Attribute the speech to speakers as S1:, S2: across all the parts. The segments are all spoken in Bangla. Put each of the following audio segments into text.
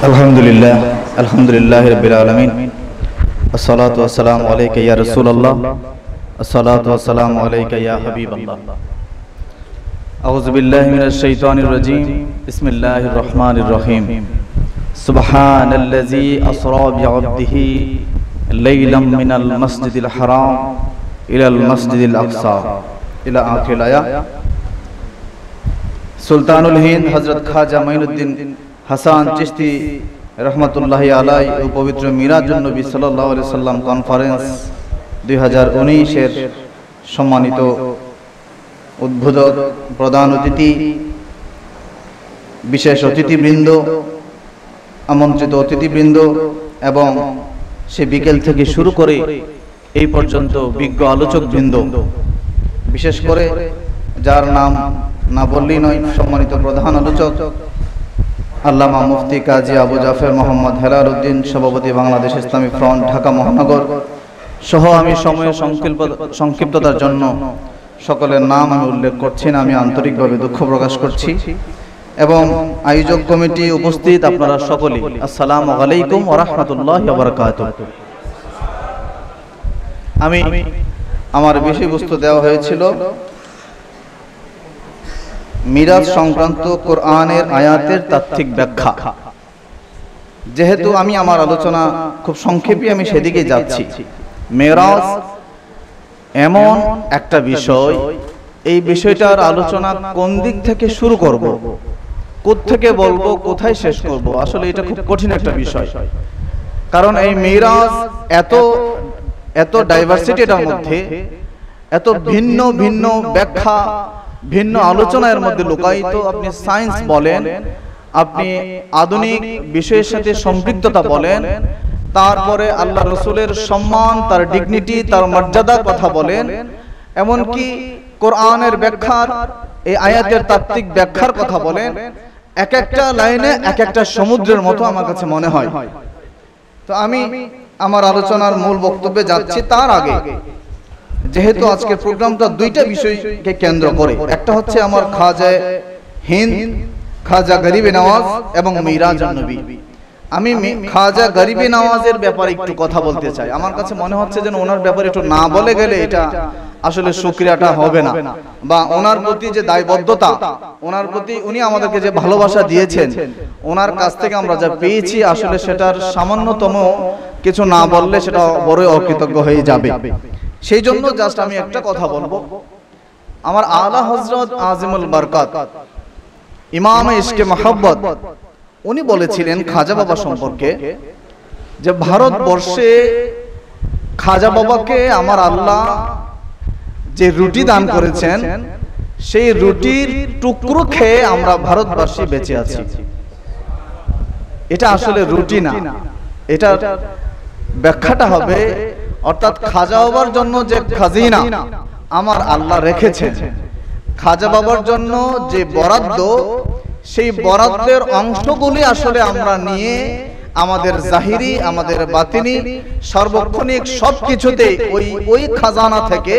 S1: আলহামদুলিল্লাহ আলহামদুলিল্লাহি রাব্বিল আলামিন আসসালাতু ওয়াসসালামু আলাইকা ইয়া রাসূলুল্লাহ আসসালাতু ওয়াসসালামু আলাইকা ইয়া হাবিবাল্লাহ আউযু বিল্লাহি মিনাশ শাইতানির রাজীম বিসমিল্লাহির রহমানির রহিম সুবহানাল্লাযী আসরা বি'আবদিহি লাইলাম মিনাল মাসজিদিল হারাম ইলাল মাসজিদিল আকসা ইলা আখির আয়াত। সুলতানুল হিন্দ হযরত খাজা মাইনুদ্দিন হাসান চিশতি রহমতুল্লাহি আলাই ও পবিত্র মিরাজুন নবী সাল্লাল্লাহু আলাইহি সাল্লাম কনফারেন্স 2019 এর সম্মানিত উদ্বোধক, প্রধান অতিথি, বিশেষ অতিথিবৃন্দ, আমন্ত্রিত অতিথিবৃন্দ এবং সে বিকেল থেকে শুরু করে এই পর্যন্ত বিজ্ঞ আলোচকবৃন্দ, বিশেষ করে যার নাম না বললেই নয়, সম্মানিত প্রধান আলোচক আল্লামা মুফতি কাজী আবু জাফর মোহাম্মদ হেলাল উদ্দিন, সভাপতি বাংলাদেশ ইসলামী ফ্রন্ট ঢাকা মহানগর সহ আমি সময়ের সংক্ষিপ্ততার জন্য সকলের নাম আমি উল্লেখ করছি না, আমি আন্তরিকভাবে দুঃখ প্রকাশ করছি। এবং আয়োজক কমিটি উপস্থিত আপনারা সকলেই আসসালামু আলাইকুম ওয়া রাহমাতুল্লাহি ওয়া বারাকাতুহু। আমি আমার বিষয়বস্তু দেওয়া হয়েছিল মিরাজ সংক্রান্ত কোরআনের আয়াতের তাত্ত্বিক ব্যাখ্যা। যেহেতু আমি আমার আলোচনা খুব সংক্ষেপে আমি সেদিকে যাচ্ছি। মেরাজ এমন একটা বিষয়, এই বিষয়টার আলোচনা কোন দিক থেকে শুরু করব, কোত্থেকে বলবো, কোথায় শেষ করব, আসলে এটা খুব কঠিন একটা বিষয়। কারণ এই মেরাজ এত ডাইভার্সিটি এটার মধ্যে, এত ভিন্ন ভিন্ন ব্যাখ্যা, ভিন্ন আলোচনার মধ্যে লুকায়িত। আপনি সায়েন্স বলেন, আপনি আধুনিক বিষয়ের সাথে সম্পৃক্ততা বলেন, তারপরে আল্লাহ রসুলের সম্মান, তার ডিগনিটি, তার মর্যাদার কথা বলেন, এমনকি কোরআনের ব্যাখ্যার, এই আয়াতের তাত্ত্বিক ব্যাখ্যার কথা বলেন, এক একটা লাইনে এক একটা সমুদ্রের মতো আমার কাছে মনে হয়। তো আমি আমার আলোচনার মূল বক্তব্যে যাচ্ছি। তার আগে যেহেতু আজকের প্রোগ্রামটা দুইটা বিষয়কে কেন্দ্র করে, একটা হচ্ছে আমার খাজা হিন্দ, খাজা গরিবে নওয়াজ এবং মিরাজুন নবী। আমি খাজা গরিবে নওয়াজের ব্যাপারে একটু কথা বলতে চাই। আমার কাছে মনে হচ্ছে যেন ওনার ব্যাপারে একটু না বলে গেলে এটা আসলে শুকরিয়াটা হবে না, বা ওনার প্রতি যে দায়বদ্ধতা, ওনার প্রতি উনি আমাদেরকে যে ভালোবাসা দিয়েছেন, ওনার কাছ থেকে আমরা যা পেয়েছি, আসলে সেটার সামান্যতম কিছু না বললে সেটা বড়ই অকৃতজ্ঞ হয়ে যাবে। সেই জন্য জাস্ট আমি একটা কথা বলবো। আমার আলা হযরত আজিমুল বরকত ইমাম ইশকে মহব্বত উনি বলেছিলেন খাজা বাবা সম্পর্কে যে ভারতবর্ষে খাজা বাবাকে আমার আল্লাহ যে রুটি দান করেছেন, সেই রুটির টুকরো খেয়ে আমরা ভারতবাসী বেঁচে আছি। এটা আসলে রুটি না, এটা ব্যাখ্যাটা হবে, অর্থাৎ খাজা বাবার জন্য যে খাজিনা আমার আল্লাহ রেখেছেন, খাজা বাবার জন্য যে বরাদ্দ, সেই বরাদ্দের অংশগুলি আসলে আমরা নিয়ে আমাদের জাহিরি, আমাদের বাতিনি, সার্বক্ষণিক সবকিছুতে ওই খাজানা থেকে,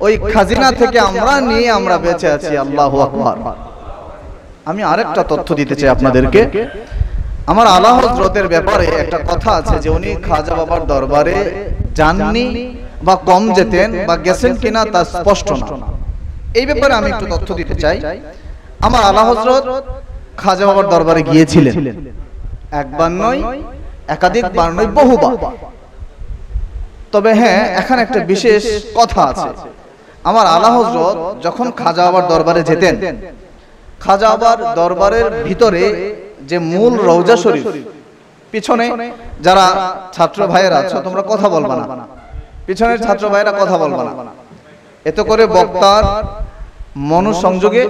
S1: ওই খাজিনা থেকে আমরা নিয়ে আমরা বেঁচে আছি। আল্লাহু আকবার। আমি আরেকটা তথ্য দিতে চাই আপনাদেরকে। আমার আলা হযরতের ব্যাপারে একটা কথা আছে যে উনি খাজা বাবার দরবারে যাননি বা কম যেতেন, বা গেছেন কিনা তা স্পষ্ট না। এই ব্যাপারে আমি একটু তথ্য দিতে চাই। আমার আলা হযরত খাজা বাবার দরবারে গিয়েছিলেন, একবার নয়, একাধিকবার নয়, বহুবার। তবে হ্যাঁ, এখানে একটা বিশেষ কথা আছে। আমার আলা হযরত যখন খাজা বাবার দরবারে যেতেন, খাজা বাবার দরবারের ভিতরে যে মূল রওজা শরীফ, পিছনে যারা ছাত্র ভাইয়েরা আছো তোমরা কথা বলবা না, পিছনের ছাত্র ভাইয়েরা কথা বলবা না, এত করে বক্তার মনোসংযোগে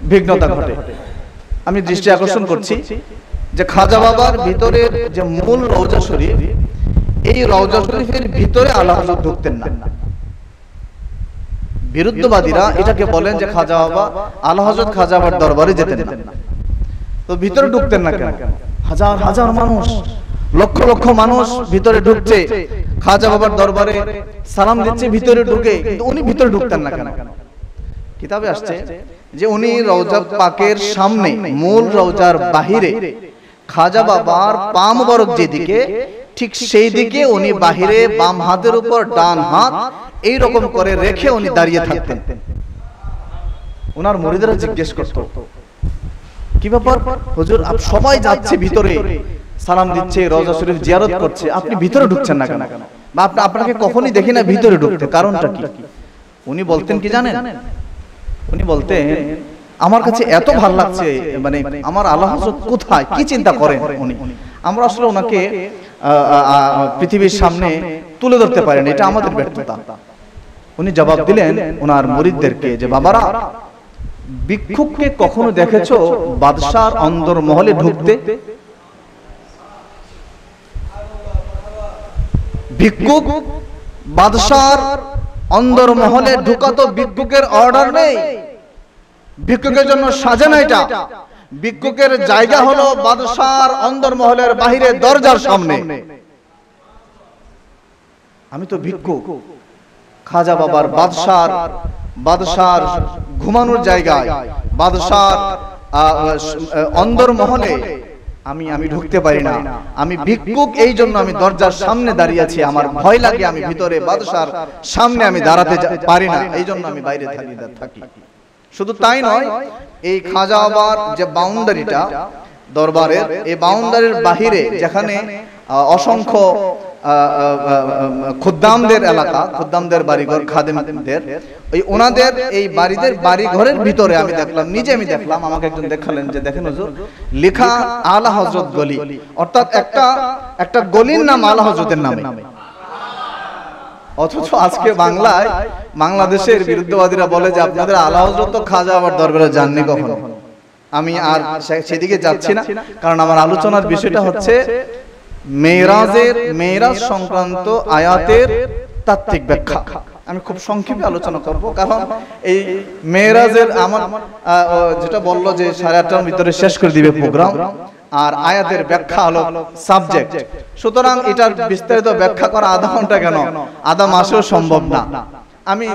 S1: বিঘ্নতা ঘটে। আমি দৃষ্টি আকর্ষণ করছি যে খাজা বাবার ভিতরের যে মূল রওজা শরীফ, এই রওজা শরীফের ভিতরে আলা হযরত ঢুকতেন না। বিরুদ্ধবাদীরা এটাকে বলেন যে খাজা বাবা, আলা হযরত খাজা বাবার দরবারে যেতেন না। তো ভিতরে ঢুকতেন না কেন? হাজার হাজার মানুষ, লক্ষ লক্ষ মানুষ ভিতরে ঢুকছে, খাজা বাবার দরবারে সালাম দিচ্ছে, ভিতরে ঢুকে, কিন্তু উনি ভিতরে ঢুকতেন না কেন? কিতাবে আসছে যে উনি রওজা পাকের সামনে, মূল রওজার বাহিরে খাজা বাবার পা মুবারক যেদিকে, ঠিক সেই দিকে উনি বাহিরে বাম হাতের উপর ডান হাত এই রকম করে রেখে উনি দাঁড়িয়ে থাকতেন। ওনার মুরিদরা জিজ্ঞেস করত, কি ব্যাপার হুজুর, সবাই যাচ্ছে ভিতরে, সালাম দিচ্ছে, রওজা শরীফ জিয়ারত করছে, আপনি ভিতরে ঢুকছেন না কেন? বা আপনাকে কখনই দেখি না ভিতরে ঢুকতে, কারণটা কি? উনি বলতেন কি জানেন? উনি বলতেন, আমার কাছে এত ভালো লাগছে, মানে আমার আল্লাহ হযরত কোথায়, কি চিন্তা করেন উনি। আমরা আসলে ওনাকে পৃথিবীর সামনে তুলে ধরতে পারেন, এটা আমাদের ব্যর্থতা। উনি জবাব দিলেন ওনার মুরিদদেরকে যে, বাবারা, ভিক্ষুককে কখনো দেখেছো বাদশার অন্দরমহলে ঢুকতে? ভিক্ষুক বাদশার অন্দরমহলে ঢুকা তো ভিক্ষুকের অর্ডার নেই, ভিক্ষুকের জন্য সাজে না এটা। ভিক্ষুকের জায়গা হলো বাদশার অন্দরমহলের বাহিরে দরজার সামনে। আমি তো ভিক্ষুক, খাজা বাবার বাদশার ঘুমানোর জায়গায়, বাদশার অন্দরমহলে আমি ঢুকতে পারি না। আমি ভিক্ষুক, এই জন্য আমি দরজার সামনে দাঁড়িয়ে আছি, আমার ভয় লাগে, আমি ভিতরে বাদশার সামনে আমি দাঁড়াতে পারি না, এই জন্য আমি বাইরে থাকি। শুধু তাই নয়, এই খাজা বাবার যে বাউন্ডারিটা দরবারের, এই বাউন্ডারির বাহিরে যেখানে অসংখ্য খুদ্দামদের এলাকা, খুদ্দামদের বাড়িঘর, খাদেমদের, ওই ওনাদের এই বাড়িদের বাড়িঘরের ভিতরে আমি দেখলাম, নিজে আমি দেখলাম, আমাকে একজন দেখালেন যে দেখেন হুজুর, লেখা আলা হযরত গলি, অর্থাৎ একটা গলির নাম আলা হযরতের নামে। অথচ আজকে বাংলায় বাংলাদেশের বিরুদ্ধবাদীরা বলে যে আপনাদের আলা হযরত তো খাজা বাবার দরবারে যাননি কখনো। আমি আর সেদিকে যাচ্ছি না, কারণ আমার আলোচনার বিষয়টা হচ্ছে মেরাজ সংক্রান্ত আয়াতের তাত্ত্বিক ব্যাখ্যা। আমি খুব সংক্ষেপে আলোচনা করব, কারণ এই মেরাজের আমার যেটা বললো যে 8:30টার ভিতরে শেষ করে দিবে প্রোগ্রাম, আর আয়াতের ব্যাখ্যা হলো সাবজেক্ট। সুতরাং এটার বিস্তারিত ব্যাখ্যা করা আধা ঘন্টা কেন, আধা মাসেও সম্ভব না। আমি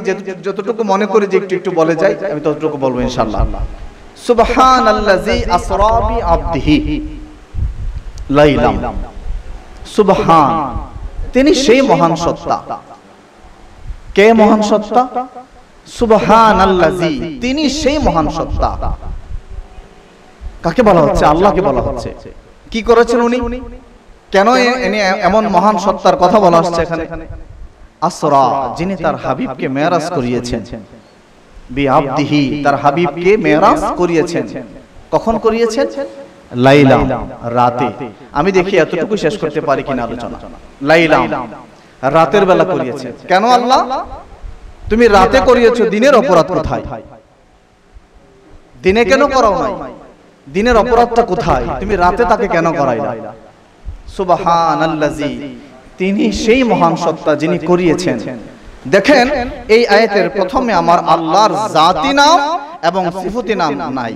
S1: যতটুকু মনে করি যে একটু বলে যাই, আমি ততটুকু বলবো ইনশাআল্লাহ। সুবহানাল্লাযী আসরা বিআবদিহি লাইলাম। সুবহান, তিনি সেই মহান সত্তা। কে মহান সত্তা? সুবহানাল্লাযী, তিনি সেই মহান সত্তা। কাকে বলা হচ্ছে? আল্লাহকে বলা হচ্ছে। কি করেছেন উনি? কেন এমন মহান সত্তার কথা বলা হচ্ছে এখানে? আসরা, যিনি তার হাবিবকে মেরাজ করিয়েছেন, বিআবদিহি, তার হাবিবকে মেরাজ করিয়েছেন। কখন করিয়েছেন? লাইলা, রাতে। আমি দেখি এতটুকু শেষ করতে পারি কিনা আলোচনা। লাইলা, রাতের বেলা করিয়েছেন। কেন আল্লাহ? তুমি রাতে করিয়েছো, দিনের অপরাধ কোথায়? দিনে কেন করাও নাই? দিনের অপরাধটা কোথায়? তুমি রাতে তাকে কেন করাইলা? সুবহানাল্লাযী, তিনি সেই মহান সত্তা যিনি করিয়েছেন। দেখেন, এই আয়াতের প্রথমে আমার আল্লাহর জাতি নাম এবং সিফতি নাম নাই।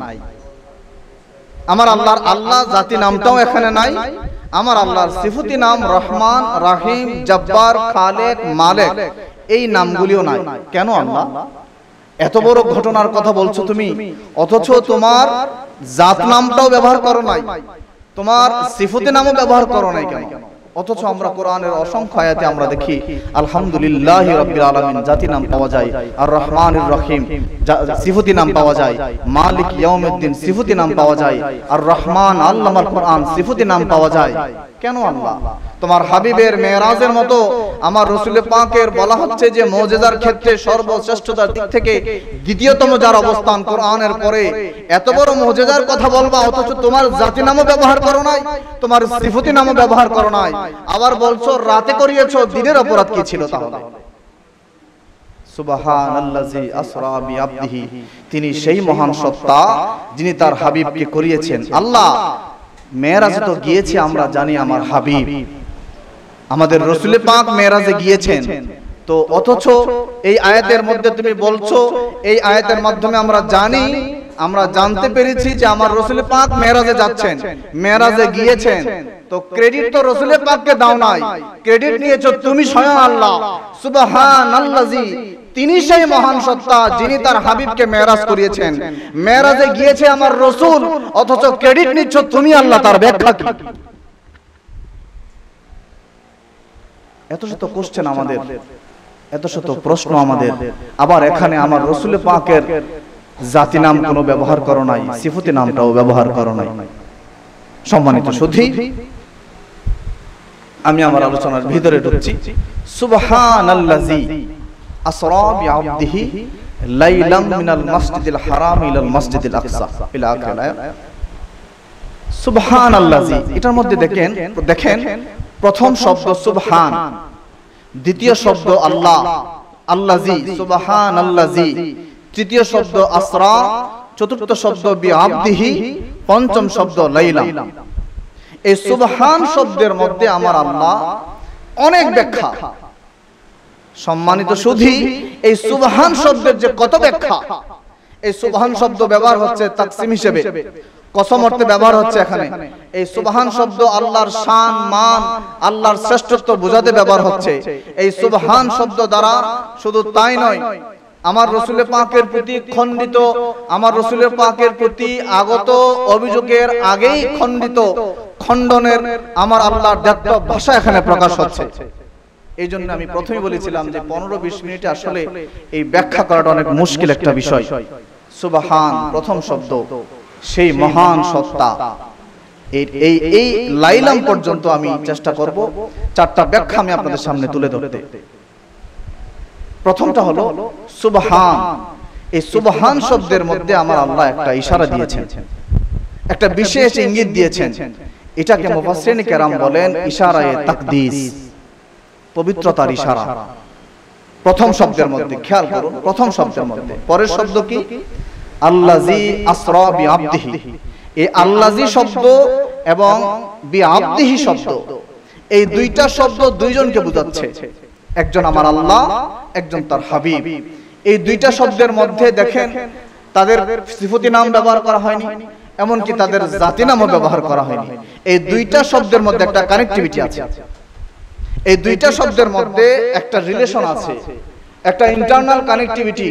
S1: আমার আল্লাহর আল্লাহ জাতি নামটাও এখানে নাই। আমার আল্লাহর সিফতি নাম রহমান, রাহিম, জব্বার, খালেক, মালিক, এই নামগুলিও নাই। কেন আল্লাহ? এত বড় ঘটনার কথা বলছো তুমি, অথচ তোমার জাত নামটাও ব্যবহার করো নাই, তোমার সিফতি নামও ব্যবহার করো নাই কেন? অথচ আমরা কোরআনের অসংখ্য আয়াতে আমরা দেখি আলহামদুলিল্লাহি রাব্বিল আলামিন জাতি নাম পাওয়া যায়, আর রহমানির রহিম সিফতি নাম পাওয়া যায়, মালিক ইয়াউমিদ্দিন সিফতি নাম পাওয়া যায়, আর রহমান আল্লামাল কোরআন সিফতি নাম পাওয়া যায়। কেন আল্লাহ? তোমার হাবিবের মেরাজের মতো আমার রাসূল পাকের বলা হচ্ছে যে মুজিজার ক্ষেত্রে সর্বশ্রেষ্ঠতার দিক থেকে দ্বিতীয়তম যার অবস্থান কোরআনের পরে, এত বড় মুজিজার কথা বলবা, অথচ তোমার জাতি নামও ব্যবহার করো নাই, তোমার সিফতি নামও ব্যবহার করো নাই, আবার বলছো রাতে করিয়েছো, দিনের অপরাধ কি ছিল তাহলে? সুবহানাল্লাযী আসরা বিআবদিহি, তিনি সেই মহান সত্তা যিনি তার হাবিবকে করিয়েছেন। আল্লাহ মেরাজে তো গিয়েছে, আমরা জানি আমার হাবিব, আমাদের রাসূল পাক মেরাজে গিয়েছেন, তো অথচ এই আয়াতের মধ্যে তুমি বলছো, এই আয়াতের মাধ্যমে আমরা জানতে পেরেছি যে আমার রাসূল পাক মেরাজে যাচ্ছেন, মেরাজে গিয়েছেন, তো ক্রেডিট তো রাসূল পাককে দাও নাই, ক্রেডিট নিয়েছো তুমি স্বয়ং আল্লাহ। সুবহানাল্লাযী, তিনি সেই মহান সত্তা যিনি তার হাবিবকে মেরাজ করিয়েছেন। মেরাজে গিয়েছে আমার রাসূল, অথচ ক্রেডিট নিচ্ছ তুমি আল্লাহ, তার ব্যাখ্যা কি? এত শত কোশ্চেন আমাদের, এত শত প্রশ্ন আমাদের। আবার এখানে আমার রাসূল পাকের জাতি নাম কোনো ব্যবহার করো নাই, সিফতি নামটাও ব্যবহার করো নাই। সম্মানিত সুধী, আমি আমার আলোচনার ভিতরে ঢুকছি। সুবহানাল্লাযী আসরা বিআবদিহি লাইলাম মিনাল মাসজিদিল হারাম ইলাল মাসজিদিল আকসা ইলা আখির আয়াত। সুবহানাল্লাযী, এটার মধ্যে দেখেন প্রথম শব্দ সুবহান, দ্বিতীয় শব্দ আল্লাহ, আল্লাযী, সুবহানাল্লাযী, তৃতীয় শব্দ আসরা, চতুর্থ শব্দ বিআবদিহি, পঞ্চম শব্দ লাইলাম। এই সুবহান শব্দের মধ্যে আমার আল্লাহ অনেক ব্যাখ্যা। সম্মানিত সুধী, এই সুবহান শব্দের যে কত ব্যাখ্যা! এই সুবহান শব্দ ব্যবহার হচ্ছে তাকসিম হিসেবে, কসম অর্থে ব্যবহার হচ্ছে এখানে। এই সুবহান শব্দ আল্লাহর শান, মান, আল্লাহর শ্রেষ্ঠত্ব বোঝাতে ব্যবহার হচ্ছে। এই সুবহান শব্দ দ্বারা শুধু তাই নয়, আমার রাসূল পাকের প্রতি খণ্ডিত, আমার রাসূল পাকের প্রতি আগত অভিযোগের আগেই খণ্ডিত খণ্ডনের আমার আল্লাহর দত্ত ভাষা এখানে প্রকাশ হচ্ছে। এই জন্য আমি প্রথমেই বলেছিলাম যে 15-20 মিনিটে আসলে এই ব্যাখ্যা করাটা অনেক মুশকিল একটা বিষয়। সুবহান প্রথম শব্দ, সেই মহান সত্তা। এই লাইলাম পর্যন্ত আমি চেষ্টা করব চারটা ব্যাখ্যা আমি আপনাদের সামনে তুলে ধরতে। প্রথমটা হলো সুবহান। এই সুবহান শব্দের মধ্যে আমার আল্লাহ একটা ইশারা দিয়েছেন, একটা বিশেষ ইঙ্গিত দিয়েছেন। এটাকে মুফাসসিরিন কেরাম বলেন ইশারায়ে তাকদিস, পবিত্রতার ইশারা। প্রথম শব্দের মধ্যে খেয়াল করুন, প্রথম শব্দের মধ্যে পরের শব্দ কি? আল্লাযী আসরা বিআবদিহি। এই আল্লাযী শব্দ এবং বিআবদিহি শব্দ, এই দুইটা শব্দ দুইজনকে বোঝাচ্ছে। একজন আমার আল্লাহ, একজন তার হাবিব। এই দুইটা শব্দের মধ্যে দেখেন তাদের সিফতি নাম ব্যবহার করা হয়নি, এমনকি তাদের জাতি নামও ব্যবহার করা হয়নি। এই দুইটা শব্দের মধ্যে একটা কানেক্টিভিটি আছে, এই দুইটা শব্দের মধ্যে একটা রিলেশন আছে, একটা ইন্টারনাল কানেক্টিভিটি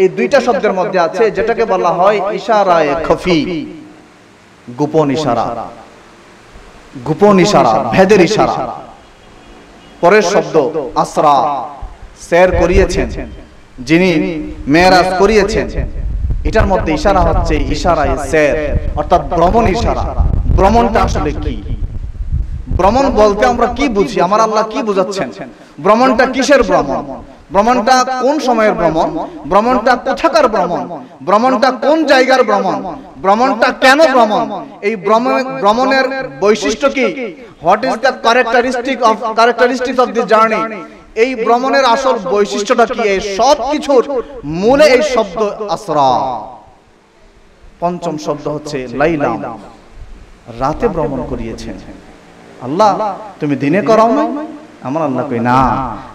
S1: এই দুইটা শব্দের মধ্যে আছে, যেটাকে বলা হয় ইশারায়ে খফি, গোপন ইশারা, গোপন ইশারা, ভেদের ইশারা। পরের শব্দ আসরা, সৈর করিয়েছেন, যিনি মেরাজ করিয়েছেন। এটার মধ্যে ইশারা হচ্ছে ইশারায়ে সৈর, অর্থাৎ ভ্রমণ ইশারা। ভ্রমণটা আসলে কি? ভ্রমণ বলতে আমরা কি বুঝি? আমার আল্লাহ কি বোঝাচ্ছেন? ভ্রমণটা কিসের ভ্রমণ? ভ্রমণটা কোন সময়ের ভ্রমণ? ভ্রমণটা কোথাকার ভ্রমণ? ভ্রমণটা কোন জায়গার ভ্রমণ? ভ্রমণটা কেন ভ্রমণ? এই ভ্রমণের বৈশিষ্ট্য কি? What is the characteristics of this journey? এই ভ্রমণের আসল বৈশিষ্ট্যটা কি? এই সব কিছুর মূলে এই শব্দ আসরা। পঞ্চম শব্দ হচ্ছে লাইলাম, রাতে ভ্রমণ করিয়েছেন। আল্লাহ তুমি দিনে করাও না? আমার আল্লাহ কই না,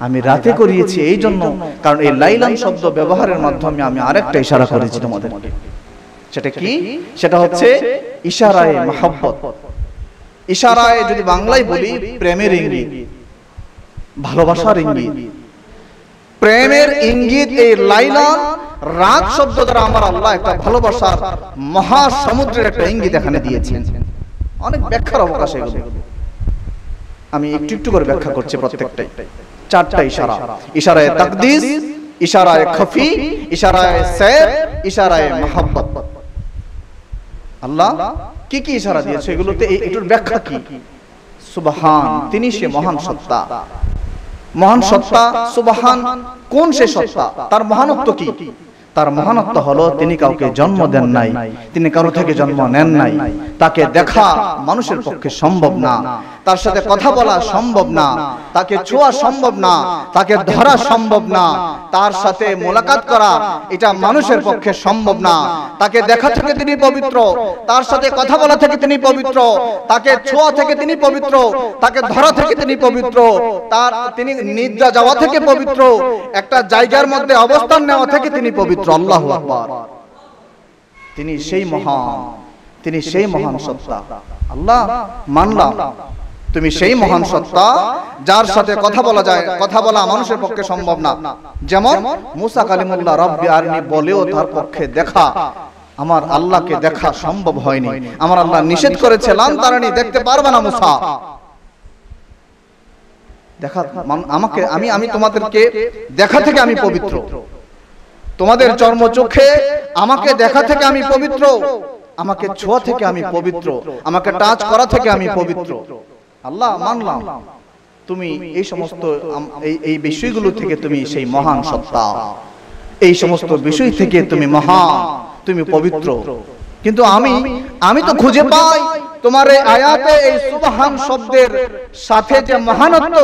S1: আমি রাতে করিয়েছি। এই জন্য, কারণ এই লাইলাম শব্দ ব্যবহারের মাধ্যমে আমি আরেকটা ইশারা করেছি তোমাদেরকে। সেটা কি? সেটা হচ্ছে ইশারায়ে মাহাব্বত। ইশারায়ে যদি বাংলায় বলি, প্রেমের ইঙ্গিত, ভালোবাসার ইঙ্গিত, প্রেমের ইঙ্গিত। এই লাইলাম রাত শব্দ দ্বারা আমার আল্লাহ একটা ভালোবাসার মহাসমুদ্রের একটা ইঙ্গিত এখানে দিয়েছেন। অনেক ব্যাখ্যার অবকাশ এগুলো, আমি একটু একটু করে ব্যাখ্যা করছি প্রত্যেকটাই। চারটা ইশারা: ইশারায়ে তাকদিস, ইশারায়ে খফি, ইশারায়ে সৈর, ইশারায়ে মাহাব্বত। আল্লাহ কি কি ইশারা দিয়েছে এগুলোতে, এটার ব্যাখ্যা কি? সুবহান, তিনি সে মহান সত্তা। মহান সত্তা সুবহান, কোন সে সত্তা? তার মহানত্ব কি? তার মহানত্ব হলো তিনি কাউকে জন্ম দেন নাই, তিনি কারো থেকে জন্ম নেন নাই, তাকে দেখা মানুষের পক্ষে সম্ভব না, তার সাথে কথা বলা সম্ভব না, তাকে ছোঁয়া সম্ভব না, তাকে ধরা সম্ভব না, তার সাথে মোলাকাত করা এটা মানুষের পক্ষে সম্ভব না। তাকে দেখা থেকে তিনি পবিত্র, তার সাথে কথা বলা থেকে তিনি পবিত্র, তাকে ছোঁয়া থেকে তিনি পবিত্র, তাকে ধরা থেকে তিনি পবিত্র, তিনি নিদ্রা যাওয়া থেকে পবিত্র, একটা জায়গার মধ্যে অবস্থান নেওয়া থেকে তিনি পবিত্র। আল্লাহু আকবার। তিনি সেই মহান, তিনি সেই মহান সত্তা। আল্লাহ মানলাম, তুমি সেই মহান সত্তা যার সাথে কথা বলা যায়, কথা বলা মানুষের পক্ষে সম্ভব না। যেমন মুসা কালিমুল্লাহ রব্বি আরিনি বলেও তার পক্ষে দেখা, আমার আল্লাহকে দেখা সম্ভব হয়নি। আমার আল্লাহ নিষেধ করেছে, লান তারানি, দেখতে পারবে না মুসা। দেখা আমাকে, আমি তোমাদেরকে দেখা থেকে আমি পবিত্র, তোমাদের চর্ম চোখে আমাকে দেখা থেকে আমি পবিত্র, আমাকে ছোঁয়া থেকে আমি পবিত্র, আমাকে টাচ করা থেকে আমি পবিত্র। আল্লাহ মানলাম, তুমি এই সমস্ত এই বিষয়গুলো থেকে তুমি সেই মহান সত্তা, এই সমস্ত বিষয় থেকে তুমি মহান, তুমি পবিত্র। কিন্তু আমি তো খুঁজে পাই তোমার এই আয়াতে এই সুবহান শব্দের সাথে যে মহানত্ব,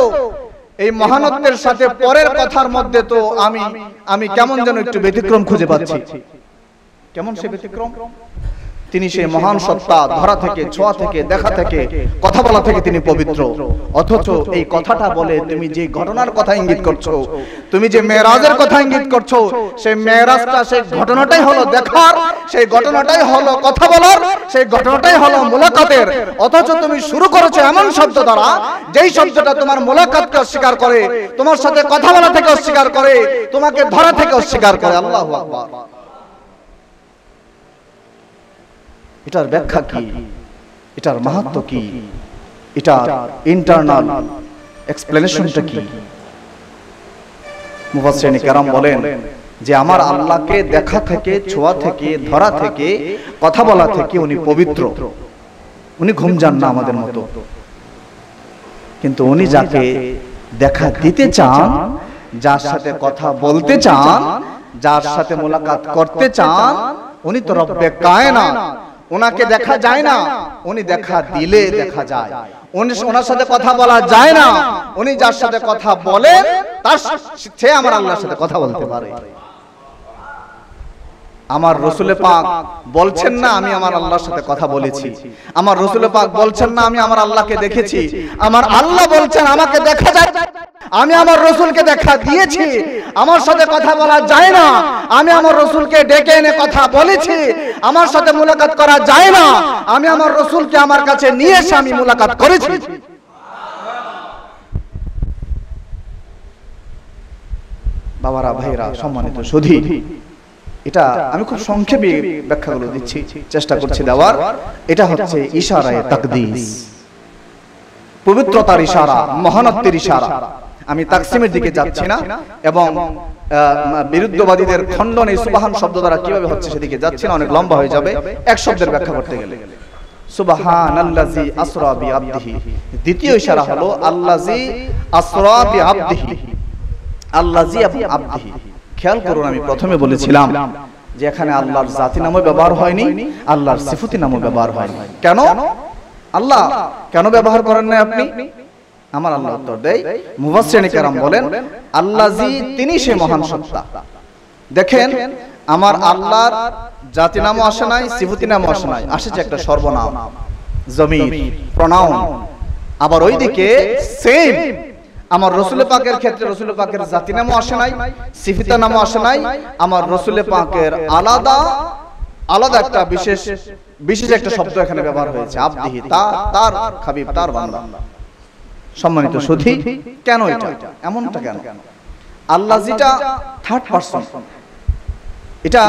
S1: এই মহানত্বের সাথে পরের কথার মধ্যে তো আমি কেমন যেন একটু ব্যতিক্রম খুঁজে পাচ্ছি। কেমন সে ব্যতিক্রম? তিনি সেই মহান সত্তা, ধরা থেকে, ছোঁয়া থেকে, দেখা থেকে, কথা বলা থেকে তিনি পবিত্র। অথচ এই কথাটা বলে তুমি যে ঘটনার কথা ইঙ্গিত করছো, তুমি যে মেরাজের কথা ইঙ্গিত করছো, সেই মেরাজটা, সেই ঘটনাটাই হলো দেখার, সেই ঘটনাটাই হলো কথা বলার, সেই ঘটনাটাই হলো মুলাকাতের। অথচ তুমি শুরু করেছো এমন শব্দ দ্বারা, যেই শব্দটা তোমার মুলাকাতকে অস্বীকার করে, তোমার সাথে কথা বলা থেকে অস্বীকার করে, তোমাকে ধরা থেকে অস্বীকার করে। আল্লাহু আকবার। এটার ব্যাখ্যা কি? এটার মাহাত্ম্য কি? এটার ইন্টারনাল এক্সপ্লেনেশনটা কি? মুফাসসিরিন কেরাম বলেন যে আমার আল্লাহকে দেখা থেকে, ছোঁয়া থেকে, ধরা থেকে, কথা বলা থেকে উনি পবিত্র। উনি ঘুম যান না আমাদের মতো, কিন্তু উনি যাকে দেখা দিতে চান, যার সাথে কথা বলতে চান, যার সাথে মোলাকাত করতে চান, উনি তো রব্বে কায়নাত। ওনাকে দেখা যায় না, উনি দেখা দিলে দেখা যায়। ওনার সাথে কথা বলা যায় না, উনি যার সাথে কথা বলেন তার সে আমার আল্লাহর সাথে কথা বলতে পারে। আমার রাসূল পাক বলছেন না আমি আমার আল্লাহর সাথে কথা বলেছি, আমার রাসূল পাক বলছেন না আমি আমার আল্লাহকে দেখেছি, আমার আল্লাহ বলছেন আমাকে দেখা যায়, আমি আমার রাসূলকে দেখা দিয়েছি। আমার সাথে কথা বলা যায় না, আমি আমার রাসূলকে ডেকে এনে কথা বলেছি। আমার সাথে মুলাকাত করা যায় না, আমি আমার রাসূলকে আমার কাছে নিয়ে এসে আমি মুলাকাত করেছি। বাবারা, ভাইরা, সম্মানিত সুধী, এটা আমি খুব সংক্ষেপে ব্যাখ্যাগুলো দিচ্ছি, চেষ্টা করছি দেওয়ার। এটা হচ্ছে ইশারায়ে তাকদীস, পবিত্রতার ইশারা, মহানত্বের ইশারা। আমি তাকসিমের দিকে যাচ্ছি না এবং বিরুদ্ধবাদীদের খণ্ডন এই সুবহান শব্দ দ্বারা কিভাবে হচ্ছে সেদিকে যাচ্ছি না, অনেক লম্বা হয়ে যাবে এক শব্দের ব্যাখ্যা করতে গেলে। সুবহানাল্লাযী আসরা বিআবদিহি, দ্বিতীয় ইশারা হলো আল্লাযী আসরা বিআবদিহি, আল্লাযী আবদিহি। খেয়াল করুন, আমি প্রথমে বলেছিলাম যে এখানে আল্লাহর জাতি নামও ব্যবহার হয়নি, আল্লাহর সিফাতি নামও ব্যবহার হয়নি। কেন আল্লাহ কেন ব্যবহার করেন না আপনি? আমার আল্লাহ উত্তর দেয়, মুফাসসিরিন কেরাম বলেন আল্লাযী, তিনি সে মহান সত্তা। দেখেন আমার আল্লাহর জাতি নামও আসে নাই, সিফাতি নামও আসে নাই, আসেছে একটা সর্বনাম, জমির, প্রনাউন। আবার ওইদিকে সেম আমার রাসূল পাকের ক্ষেত্রে রাসূল পাকের জাতি নামও আসে নাই, সিফাতি নামও আসে নাই। আমার রাসূল পাকের আলাদা আলাদা একটা বিশেষ একটা শব্দ এখানে ব্যবহার হয়েছে, আবদিহি, তার হাবিব, তার বান্দা। সম্মানিত সুধী, কেন এটা এমনটা কেন? আল্লাহ যেটা থার্ড পারসন, এটা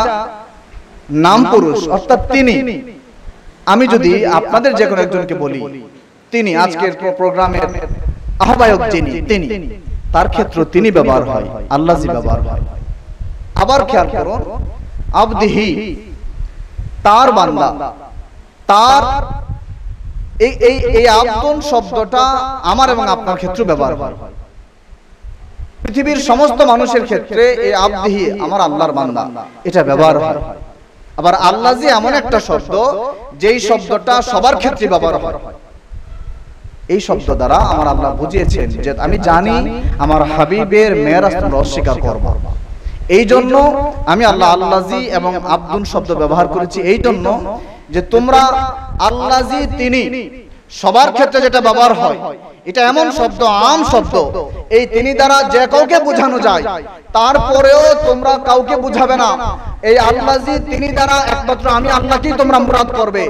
S1: নাম পুরুষ, অর্থাৎ তিনি। আমি যদি আপনাদের যে কোনো একজনকে বলি তিনি, আজকের প্রোগ্রামের আহ্বায়ক যিনি, তিনি, তার ক্ষেত্রে তিনি ব্যবহার হয়, আল্লাহ জি ব্যবহার হয়। আবার খেয়াল করুন, আবদিহি, তার বান্দা, তার এই আব্দুন শব্দটা আমার এবং আপনার ক্ষেত্রে ব্যবহার হয়। পৃথিবীর সমস্ত মানুষের ক্ষেত্রে এই আবদিহি, আমার আল্লাহর বান্দা, এটা ব্যবহার হয়। আবার আল্লাহ জি এমন একটা শব্দ যেই শব্দটা সবার ক্ষেত্রে ব্যবহার হয়। এই শব্দ দ্বারা আমার আল্লাহ বুঝিয়েছেন যে আমি জানি আমার হাবিবের মেরাজ তোমরা অস্বীকার করবে, এই জন্য আমি আল্লাহ আল্লাজি এবং আব্দুন শব্দ ব্যবহার করেছি, এই জন্য যে তোমরা আল্লাজি তিনি সবার ক্ষেত্রে যেটা ব্যবহার হয়, এটা এমন শব্দ, আম শব্দ, এই তিনি দ্বারা যে কাউকে বোঝানো যায়, তারপরেও তোমরা কাউকে বুঝাবে না। এই আল্লাহজি তিনি দ্বারা একমাত্র আমি আল্লাহকেই তোমরা মুরাদ করবে,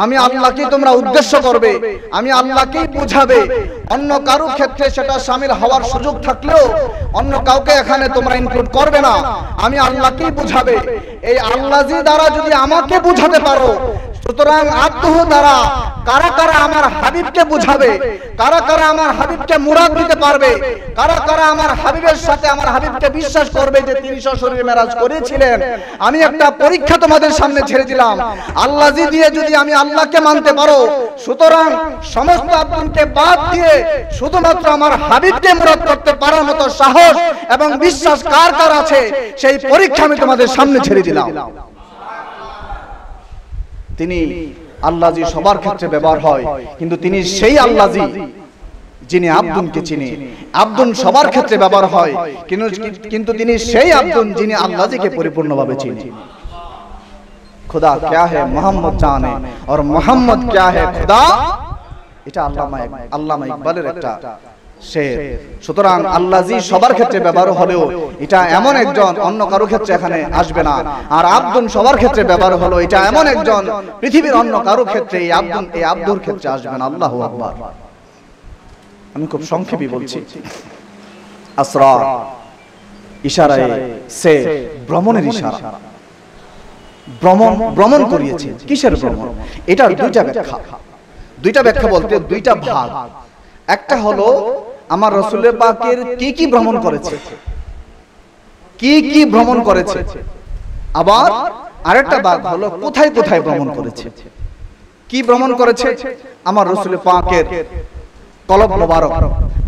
S1: আমি আল্লাহকেই তোমরা উদ্দেশ্য করবে, আমি আল্লাহকেই বুঝাবে। অন্য কারো ক্ষেত্রে সেটা শামিল হওয়ার সুযোগ থাকলেও অন্য কাউকে এখানে তোমরা ইনক্লুড করবে না, আমি আল্লাহকেই বুঝাবে। এই আল্লাহজি দ্বারা যদি আমাকে বুঝাতে পারো, সুতরাং আব্দুহু দ্বারা কারা কারা আমার হাবিবকে বুঝাবে, কারা কারা আমার হাবিবকে মুরাদ দিতে পারবে, কারা কারা আমার হাবিবের সাথে আমার হাবিবকে বিশ্বাস করবে যে তিনি সশরীরে মেরাজ করেছিলেন। আমি একটা পরীক্ষা তোমাদের সামনে ছেড়ে দিলাম, আল্লাহজি দিয়ে যদি আমি আল্লাহকে মানতে পারো, সুতরাং সমস্ত আব্দুলকে বাদ দিয়ে শুধুমাত্র আমার হাবিবকে মুরাদ করতে পারার মতো সাহস এবং বিশ্বাস কার কার আছে, সেই পরীক্ষা আমি তোমাদের সামনে ছেড়ে দিলাম। তিনি আল্লাহজি সবার ক্ষেত্রে ব্যবহার হয়, কিন্তু তিনি সেই আল্লাহজি যিনি আব্দুনকে চিনে। আব্দুন সবার ক্ষেত্রে ব্যবহার হয়, কিন্তু তিনি সেই আব্দুন যিনি আল্লাহজিকে পরিপূর্ণভাবে চিনে। खुदा क्या है मोहम्मद जाने और मोहम्मद क्या है खुदा, এটা আল্লামা ইকবালের একটা শের। সুতরাং আল্লাহজি সবার ক্ষেত্রে ব্যবহার হলেও এটা এমন একজন অন্য কারো ক্ষেত্রে এখানে আসবে না। আর আব্দুন সবার ক্ষেত্রে ব্যবহার হলো, এটা এমন একজন পৃথিবীর অন্য কারো ক্ষেত্রে এই আব্দুর ক্ষেত্রে আসবে না। আল্লাহু আকবার। আমি খুব সংক্ষেপে বলছি। আসরা ইশারায়ে সে ভ্রমণের ইশারা, ভ্রমণ করিয়েছে। কিসের ভ্রমণ? এটার দুইটা ব্যাখ্যা বলতে দুইটা ভাগ। একটা হলো আমার রাসূলের পাকের কি কি ভ্রমণ করেছে, কি কি ভ্রমণ করেছে, আবার আরেকটা ভাগ হলো কোথায় কোথায় ভ্রমণ করেছে। কি ভ্রমণ করেছে? আমার রাসূলের পাকের কলব মোবারক,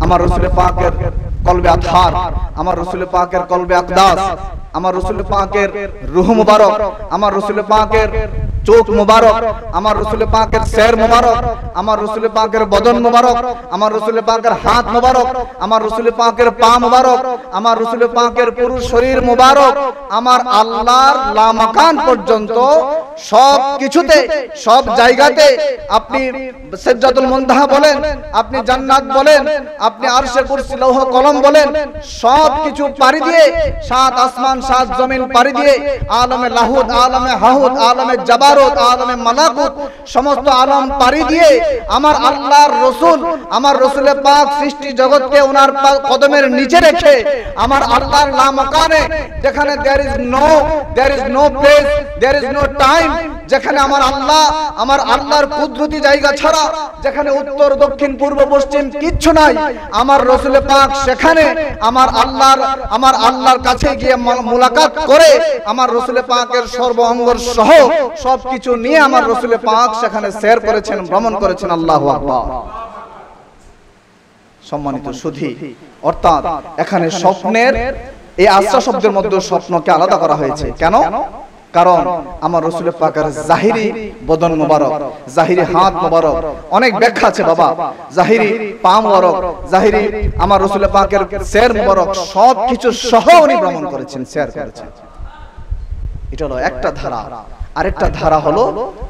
S1: আমার রাসূলের পাকের কলবে আতহার, আমার রাসূলের পাকের কলবে আকদাস, আমার রাসূলের পাকের রূহ মুবারক, আমার রাসূলের পাকের চোখ মুবারক, আমার রাসূলের পাকের সের মুবারক, আমার রাসূলের পাকের বদন মুবারক, আমার রাসূলের পাকের হাত মুবারক, আমার রাসূলের পাকের পা মুবারক, আমার রাসূলের পাকের পুরো শরীর মুবারক, আমার আল্লাহর লামাকান পর্যন্ত সব কিছুতে, সব জায়গাতে, আপনি সিদরাতুল মুনতাহা বলেন, আপনি জান্নাত বলেন, আপনি আরশে কুরসি লৌহ কলম বলেন, সব কিছু পাড়ি দিয়ে, সাত আসমান সাত জমিন পাড়ি দিয়ে, আলমে লাহুদ, আলমে হাহুদ, আলমে জাবারুত, আলমে মালাকুত, সমস্ত আলম পাড়ি দিয়ে আমার আল্লাহর রাসূল, আমার রাসূলের পাক সৃষ্টি জগৎকে ওনার কদমের নিচে রেখে আমার আল্লাহর লামাকানে, যেখানে there is no place, there is no time, যেখানে আমার আল্লাহর কুদরতি জায়গা ছাড়া, যেখানে উত্তর দক্ষিণ পূর্ব পশ্চিম কিচ্ছু নাই, আমার রাসূলের পাক সেখানে আমার আল্লাহর কাছে গিয়ে মুলাকাত করে আমার রাসূলের পাকের সর্ব অঙ্গ সহ সবকিছু নিয়ে আমার রাসূলের পাক সেখানে সৈর করেছেন, ভ্রমণ করেছেন। আল্লাহু আকবার। সম্মানিত সুধী, অর্থাৎ এখানে স্বপ্নের এই আসরা শব্দের মধ্যে স্বপ্নকে আলাদা করা হয়েছে। কেন? কারণ আমার রাসূলের পাকের জাহিরি বদন মোবারক, জাহিরি হাত মোবারক, অনেক ব্যাখ্যা আছে বাবা, জাহিরি পা মোবারক, জাহিরি আমার রাসূলের পাকের সের মোবারক, সব কিছু সহ উনি ভ্রমণ করেছেন, শেয়ার করেছেন। এটা হলো একটা ধারা। আরেকটা ধারা হলো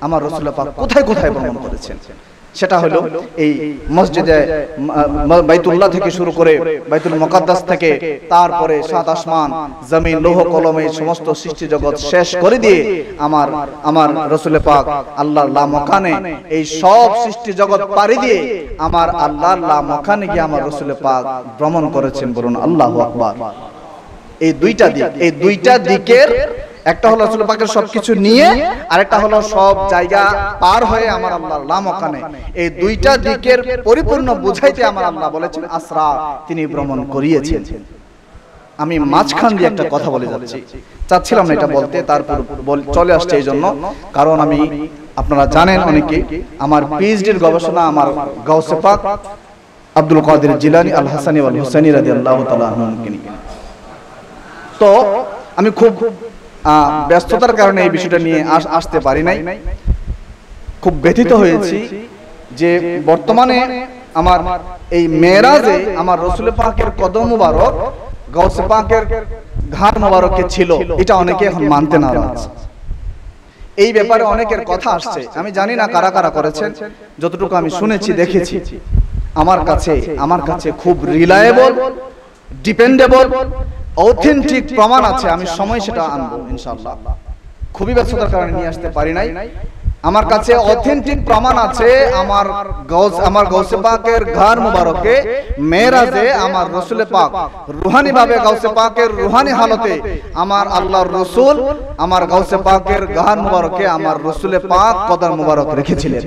S1: আমার রাসূলের পাক কোথায় কোথায় ভ্রমণ করেছেন, সেটা হলো এই মসজিদে বাইতুল্লাহ থেকে শুরু করে বাইতুল মুকাদ্দাস থেকে, তারপরে সাত আসমান জমিন লৌহ কলমে সমস্ত সৃষ্টি জগৎ শেষ করে দিয়ে আমার রাসূলের পাক আল্লাহর লামাকানে এই সব সৃষ্টি জগৎ পাড়ি দিয়ে আমার আল্লাহর লামাকানে গিয়ে আমার রাসূলের পাক ভ্রমণ করেছেন। বলুন আল্লাহু আকবার। এই দুইটা দিকের একটা হলো রাসূলের পাকের সবকিছু নিয়ে, আরেকটা হলো সব জায়গা পার হয়ে আমার আল্লাহর লামাকানে। এই দুইটা দিকের পরিপূর্ণ বুঝাইতে আমার আল্লাহ বলেছেন আসরা, তিনি ভ্রমণ করিয়েছেন। আমি মাঝখান দিয়ে একটা কথা বলে যাচ্ছি, চাচ্ছিলাম না এটা বলতে, তারপর চলে আসছে এই জন্য, কারণ আমি, আপনারা জানেন অনেকে, আমার পিএইচডির গবেষণা আমার গাউসে পাক আব্দুল কাদের জিলানী আল হাসানী ওয়াল হুসাইনী রাদিয়াল্লাহু তাআলা আনহুকে নিয়ে। তো আমি খুব ব্যস্ততার কারণে এই বিষয়টা নিয়ে আসতে পারি নাই। খুব ব্যথিত হয়েছি যে বর্তমানে আমার এই মেরাজে আমার রাসূলের পাকের কদম মুবারক গাউসে পাকের ঘাট মুবারকে ছিল, এটা অনেকে এখন মানতে নারাজ। এই ব্যাপারে অনেকের কথা আসছে, আমি জানি না কারা কারা করেছেন, যতটুকু আমি শুনেছি দেখেছি। আমার কাছে খুব রিলায়েবল, ডিপেন্ডেবল, অথেন্টিক প্রমাণ আছে। আমি সময় সেটা আনবো ইনশাআল্লাহ, খুবই ব্যস্ততার কারণে নিয়ে আসতে পারি নাই। আমার কাছে অথেন্টিক প্রমাণ আছে। আমার গৌসে পাকের ঘর মুবারকে মেরাজে আমার রাসূল পাক রুহানি ভাবে গৌসে পাকের রুহানি হালতে আমার আল্লাহর রাসূল আমার গৌসে পাকের ঘর মুবারকে আমার রাসূল পাক কদম মুবারক রেখেছিলেন।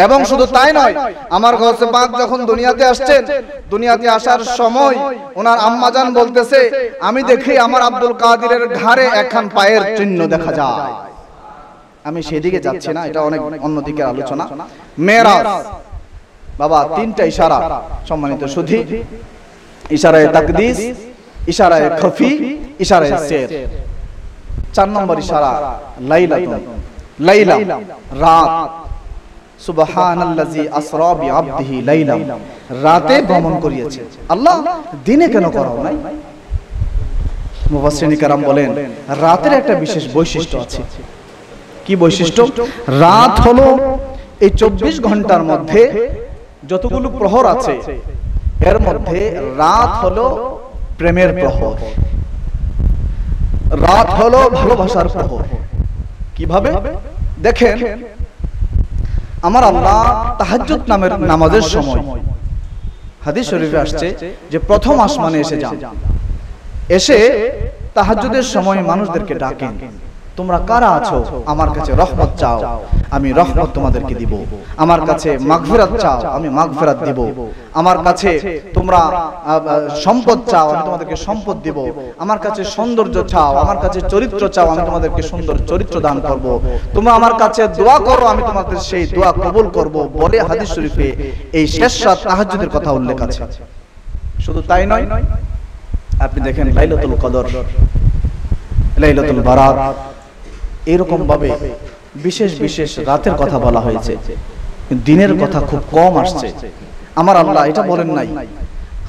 S1: এবং শুধু তাই নয়, আমার গৌসে পাক যখন দুনিয়াতে আসছেন, দুনিয়াতে আসার সময় ওনার আম্মাজান বলতেছে, আমি দেখি আমার আব্দুল কাদিরের ঘাড়ে একখান পায়ের চিহ্ন দেখা যায়। আমি সেদিকে যাচ্ছি না, এটা অনেক অন্যদিকে আলোচনা। মেরাজ বাবা তিনটা ইশারা, সম্মানিত সুধী, ইশারায়ে তাকদিস, ইশারায়ে খফি, ইশারায়ে সির। 4 নম্বর ইশারা লাইলা, রাত। সুবহানাল্লাযী আসরা বিআবদিহি লাইলা, রাতে ভ্রমণ করিয়েছে আল্লাহ, দিনে কেন করাও নাই? মুফাসসিরিন کرام বলেন রাতের একটা বিশেষ বৈশিষ্ট্য আছে। কি বৈশিষ্ট্য? রাত হলো এই 24 ঘন্টার মধ্যে যতগুলো প্রহর আছে এর মধ্যে রাত হলো প্রেমের প্রহর, রাত হলো ভালোবাসার প্রহর। কিভাবে দেখেন, আমার আল্লাহ তাহাজ্জুদ নামের নামাজের সময় হাদিস শরীফে আসছে যে প্রথম আসমানে এসে যান, এসে তাহাজ্জুদের সময় মানুষদেরকে ডাকেন, তোমরা কারা আছো আমার কাছে রহমত চাও, আমি রহমত তোমাদেরকে দিব। আমার কাছে মাগফিরাত চাও, আমি মাগফিরাত দিব। আমার কাছে তোমরা সম্পদ চাও, আমি তোমাদেরকে সম্পদ দিব। আমার কাছে সৌন্দর্য চাও, আমার কাছে চরিত্র চাও, আমি তোমাদেরকে সুন্দর চরিত্র দান করব। তোমরা আমার কাছে দোয়া করো, আমি তোমাদের সেই দোয়া কবুল করব বলে হাদিস শরীফে এই শেষ রাত তাহাজ্জুদের কথা উল্লেখ আছে। শুধু তাই নয়, আপনি দেখেন লাইলাতুল কদর, লাইলাতুল বারাত, এরকম ভাবে বিশেষ বিশেষ রাতের কথা বলা হয়েছে, দিনের কথা খুব কম আসছে। আমার আল্লাহ এটা বলেন নাই,